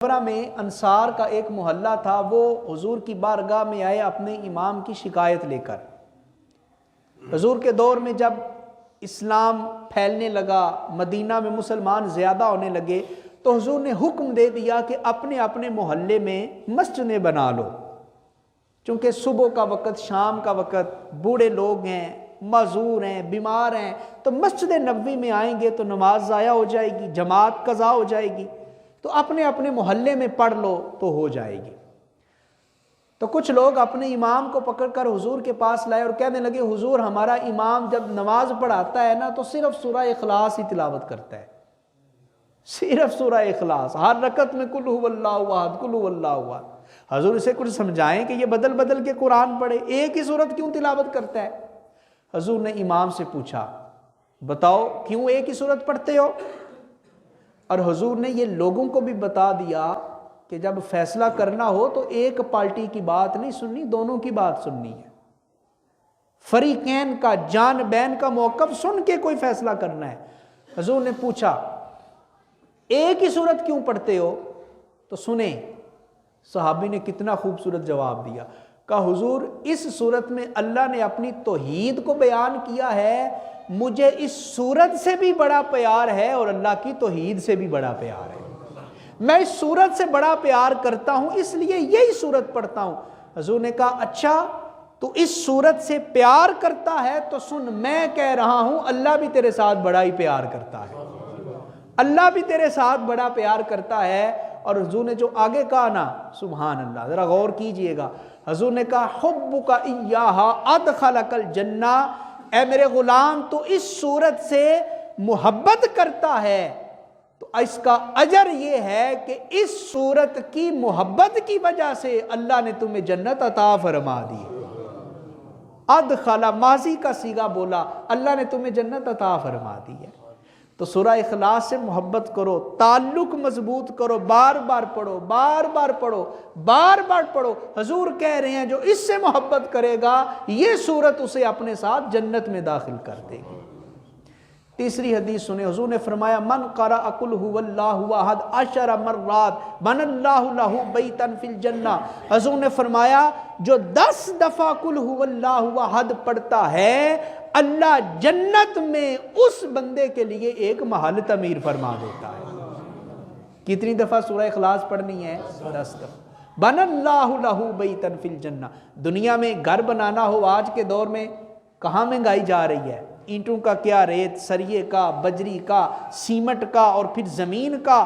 منورہ میں انصار کا ایک محلہ تھا، وہ حضور کی بارگاہ میں آئے اپنے امام کی شکایت لے کر۔ حضور کے دور میں جب اسلام پھیلنے لگا، مدینہ میں مسلمان زیادہ ہونے لگے، تو حضور نے حکم دے دیا کہ اپنے اپنے محلے میں مسجدیں بنا لو، چونکہ صبح کا وقت، شام کا وقت، بوڑھے لوگ ہیں، معذور ہیں، بیمار ہیں، تو مسجد نبوی میں آئیں گے تو نماز ضائع ہو جائے گی، جماعت قضا ہو جائے گی، تو اپنے اپنے محلے میں پڑھ لو تو ہو جائے گی۔ تو کچھ لوگ اپنے امام کو پکڑ کر حضور کے پاس لائے اور کہنے لگے، حضور ہمارا امام جب نماز پڑھاتا ہے نا تو صرف سورہ اخلاص ہی تلاوت کرتا ہے، صرف سورہ اخلاص، ہر رکعت میں قل هو اللہ احد، قل هو اللہ احد۔ حضور اسے کچھ سمجھائیں کہ یہ بدل بدل کے قرآن پڑھے، ایک ہی سورت کیوں تلاوت کرتا ہے؟ حضور نے امام سے پوچھا، بتاؤ کیوں ایک ہی سورت پڑھتے ہو؟ اور حضور نے یہ لوگوں کو بھی بتا دیا کہ جب فیصلہ کرنا ہو تو ایک پارٹی کی بات نہیں سننی، دونوں کی بات سننی ہے، فریقین کا، جانبین کا موقف سن کے کوئی فیصلہ کرنا ہے۔ حضور نے پوچھا ایک ہی سورت کیوں پڑھتے ہو؟ تو سنیں صحابی نے کتنا خوبصورت جواب دیا، کہا حضور اس سورت میں اللہ نے اپنی توحید کو بیان کیا ہے، مجھے اس سورت سے بھی بڑا پیار ہے اور اللہ کی توحید سے بھی بڑا پیار ہے، میں اس سورت سے بڑا پیار کرتا ہوں اس لیے یہی سورت پڑھتا ہوں۔ حضور نے کہا اچھا تو اس سورت سے پیار کرتا ہے تو سن، میں کہہ رہا ہوں اللہ بھی تیرے ساتھ بڑا ہی پیار کرتا ہے، اللہ بھی تیرے ساتھ بڑا پیار کرتا ہے۔ اور حضور نے جو آگے کہا نا، سبحان اللہ، ذرا غور کیجئے گا، حضور نے کہا حبک ایہا ادخلک الجنہ، اے میرے غلام تو اس صورت سے محبت کرتا ہے تو اس کا اجر یہ ہے کہ اس صورت کی محبت کی وجہ سے اللہ نے تمہیں جنت عطا فرما دی۔ ادخل ماضی کا صیغہ بولا، اللہ نے تمہیں جنت عطا فرما دی ہے۔ تو سورہ اخلاص سے محبت کرو، تعلق مضبوط کرو، بار بار پڑھو، بار بار پڑھو، بار بار پڑھو۔ حضور کہہ رہے ہیں جو اس سے محبت کرے گا یہ سورت اسے اپنے ساتھ جنت میں داخل کر دے گی۔ تیسری حدیث سنیں، حضور نے فرمایا من قرأ قل هو اللہ احد 10 مرات بنى اللہ لہ بیتا فی الجنہ۔ حضور نے فرمایا جو 10 دفعہ قل هو اللہ احد پڑھتا ہے اللہ جنت میں اس بندے کے لیے ایک محل تعمیر فرما دیتا ہے۔ کتنی دفعہ سورہ اخلاص پڑھنی ہے؟ 10 دفعہ۔ بنى اللہ لہ بیتا فی الجنہ۔ دنیا میں گھر بنانا ہو آج کے دور میں کہاں مہنگائی جا رہی ہے، اینٹوں کا کیا ریٹ، سریے کا، بجری کا، سیمنٹ کا، اور پھر زمین کا،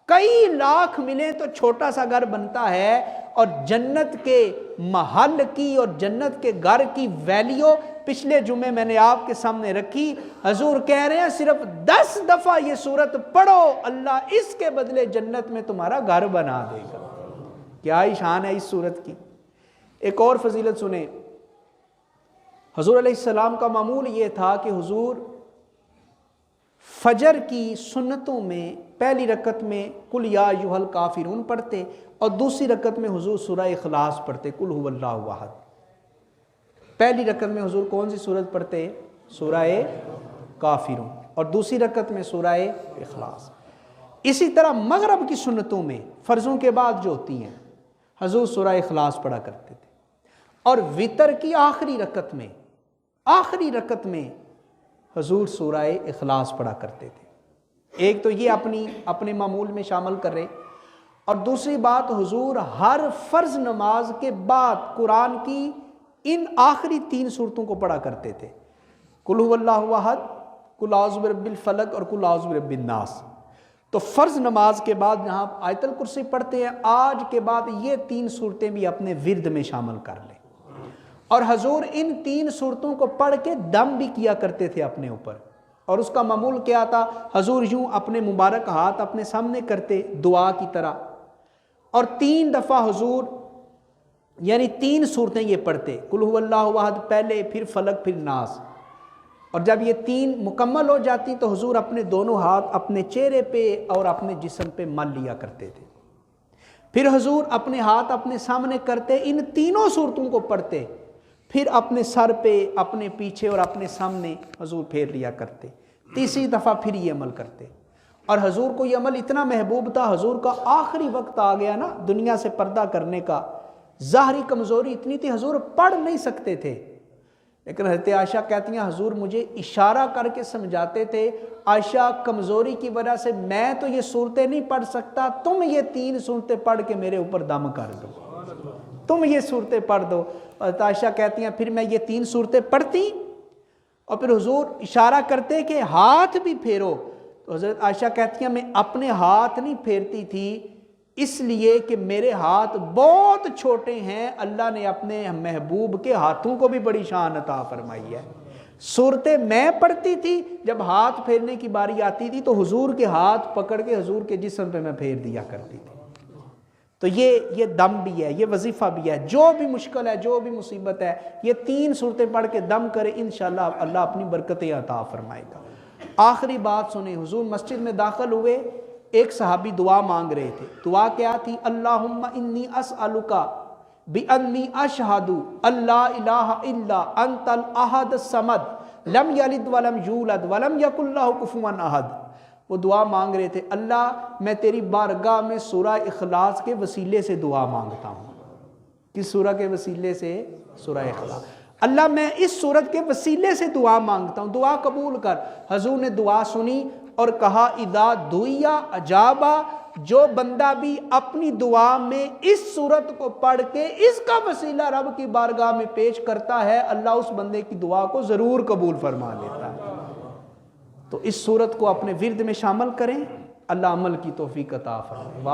کئی لاکھ ملے تو چھوٹا سا گھر بنتا ہے، اور جنت کے محل کی اور جنت کے گھر کی ویلیو پچھلے جمعے میں نے آپ کے سامنے رکھی۔ حضور کہہ رہے ہیں صرف 10 دفعہ یہ سورت پڑھو اللہ اس کے بدلے جنت میں تمہارا گھر بنا دے گا۔ کیا ہی شان ہے اس سورت کی۔ ایک اور فضیلت سنیں، حضور علیہ السلام کا معمول یہ تھا کہ حضور فجر کی سنتوں میں پہلی رکعت میں قل یا ایھا الکافرون پڑھتے اور دوسری رکعت میں حضور سورہ اخلاص پڑھتے، قل ھو اللہ احد۔ پہلی رکعت میں حضور کون سی سورت پڑھتے؟ سورہ کافرون، اور دوسری رکعت میں سورہ اخلاص۔ اسی طرح مغرب کی سنتوں میں فرضوں کے بعد جو ہوتی ہیں حضور سورہ اخلاص پڑھا کرتے تھے، اور وتر کی آخری رکعت میں حضور سورہ اخلاص پڑھا کرتے تھے۔ ایک تو یہ اپنے معمول میں شامل کر رہے، اور دوسری بات حضور ہر فرض نماز کے بعد قرآن کی ان آخری 3 صورتوں کو پڑھا کرتے تھے، قل ھو اللہ احد، قل اعوذ برب الفلق اور قل اعوذ برب الناس۔ تو فرض نماز کے بعد جہاں آیت الکرسی پڑھتے ہیں، آج کے بعد یہ 3 صورتیں بھی اپنے ورد میں شامل کر لیں۔ اور حضور ان 3 صورتوں کو پڑھ کے دم بھی کیا کرتے تھے اپنے اوپر، اور اس کا معمول کیا تھا؟ حضور یوں اپنے مبارک ہاتھ اپنے سامنے کرتے دعا کی طرح، اور 3 دفعہ حضور یعنی 3 صورتیں یہ پڑھتے، قل ھو اللہ احد پہلے، پھر فلق، پھر ناس، اور جب یہ 3 مکمل ہو جاتی تو حضور اپنے دونوں ہاتھ اپنے چہرے پہ اور اپنے جسم پہ مل لیا کرتے تھے۔ پھر حضور اپنے ہاتھ اپنے سامنے کرتے، ان 3 صورتوں کو پڑھتے، پھر اپنے سر پہ، اپنے پیچھے اور اپنے سامنے حضور پھیر لیا کرتے، تیسری دفعہ پھر یہ عمل کرتے، اور حضور کو یہ عمل اتنا محبوب تھا، حضور کا آخری وقت آ گیا نا دنیا سے پردہ کرنے کا، ظاہری کمزوری اتنی تھی حضور پڑھ نہیں سکتے تھے، لیکن حضرت عائشہ کہتی ہیں حضور مجھے اشارہ کر کے سمجھاتے تھے، عائشہ کمزوری کی وجہ سے میں تو یہ صورتیں نہیں پڑھ سکتا، تم یہ 3 صورتیں پڑھ کے میرے اوپر دم کر دو، تم یہ صورتیں پڑھ دو۔ حضرت عائشہ کہتی ہیں پھر میں یہ 3 صورتیں پڑھتی اور پھر حضور اشارہ کرتے کہ ہاتھ بھی پھیرو، تو حضرت عائشہ کہتی ہیں میں اپنے ہاتھ نہیں پھیرتی تھی اس لیے کہ میرے ہاتھ بہت چھوٹے ہیں، اللہ نے اپنے محبوب کے ہاتھوں کو بھی بڑی شان عطا فرمائی ہے۔ صورتیں میں پڑھتی تھی، جب ہاتھ پھیرنے کی باری آتی تھی تو حضور کے ہاتھ پکڑ کے حضور کے جسم پہ میں پھیر دیا کرتی تھی۔ تو یہ دم بھی ہے، یہ وظیفہ بھی ہے، جو بھی مشکل ہے، جو بھی مصیبت ہے، یہ 3 صورتیں پڑھ کے دم کرے، انشاءاللہ اللہ اپنی برکتیں عطا فرمائے گا۔ آخری بات سنیں، حضور مسجد میں داخل ہوئے، ایک صحابی دعا مانگ رہے تھے، دعا کیا تھی؟ اللہم انی اسألک بانی اشہد ان لا الہ الا انت الاحد الصمد لم یلد ولم یولد ولم یکن لہ کفوا احد۔ وہ دعا مانگ رہے تھے، اللہ میں تیری بارگاہ میں سورہ اخلاص کے وسیلے سے دعا مانگتا ہوں۔ کس سورہ کے وسیلے سے؟ سورہ اخلاص۔ اللہ میں اس سورت کے وسیلے سے دعا مانگتا ہوں، دعا قبول کر۔ حضور نے دعا سنی اور کہا اذا دعیا اجابا، جو بندہ بھی اپنی دعا میں اس سورت کو پڑھ کے اس کا وسیلہ رب کی بارگاہ میں پیش کرتا ہے، اللہ اس بندے کی دعا کو ضرور قبول فرما لیتا ہے۔ تو اس سورت کو اپنے ورد میں شامل کریں، اللہ عمل کی توفیق عطا فرمائے۔